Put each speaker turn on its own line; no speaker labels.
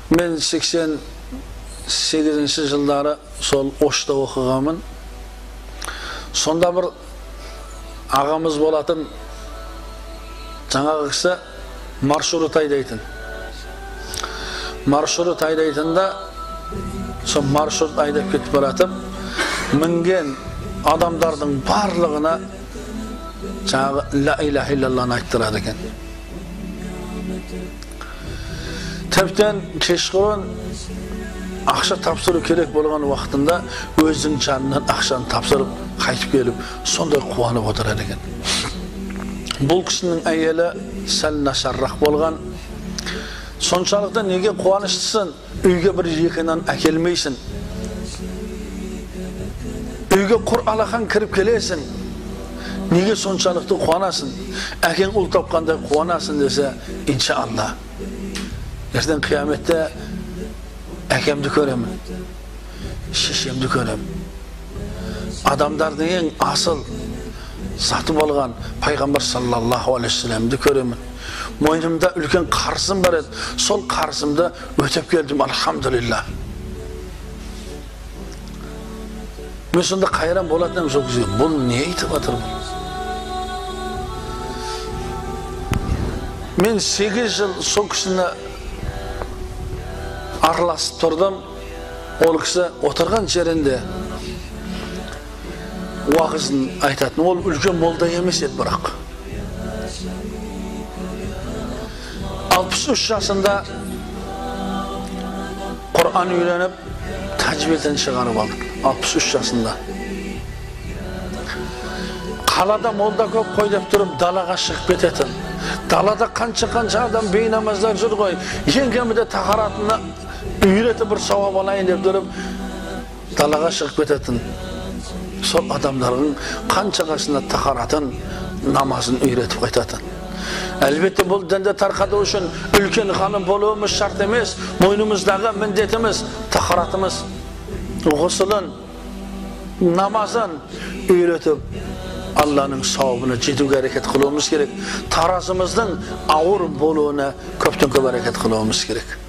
Men 88 жылдары сол Ошта оқығамын. Сонда бір ағамыз болатын жаңағы кісі маршрут айдайтын. Маршрут айдайтында сол маршрут айдап кетіп баратып, мінген адамдардың барлығына жаңағы ла иляха иллаллахны айттырады екен. Тіптен кешқұрын ақша тапсыру керек болған уақытында өзінің жанынан ақшаны тапсырып қайтып келіп сондай қуанып отырады екен. Бұл кісінің әйелі сәл нашаррақ болған. Соншалықты неге қуаныштысың? Үйге бір екі нан әкелмейсің. Үйге құр алақан кіріп келесің. Неге соншалықты қуанасың? Әкең ұл тапқандай қуанасың десе, иншалла. Ертең қияметте әкемді көремін, шешемді көремін. Адамдардың ең асыл сатып алған пайғамбар саллаллаху алейхи вассаламды көремін. Мойнымда үлкен қарызым бар еді, сол қарызымды өтеп келдім, алхамдулилlah. Мен сонда қайран болатыным жоқ кезде, бұл не айтып жатыр бұл? Мен 8 жыл сол кісіні араласып тұрдым. Ол кісі отырған жерінде уағызын айтатын. Ол үлкен молда емес еді бірақ. 63 жасында Құр'ан үйреніп, тәжбиеден шығарып алдық. 63 жасында. Қалада молда көп қой деп тұрып, далаға шығып кететін. Далада қанша адам бейнамаздар жүр ғой. Ең кемінде тахаратына үйретіп бір сауап алайын деп тұрып, далаға шығып кететін. Сол адамдардың қаншасына тахаратын, намазын үйретіп қайтатын. Әлбетте бұл дінді тарқату үшін үлкен ғалым болуымыз шарт емес. Мойнымыздағы міндетіміз тахаратымыз, ғұсылын, намазын үйретіп, Allah'ın savabını ciddi hareket kılmamız gerek. Tarazımızın ağır boluğuna köpten köp hareket kılmamız gerek.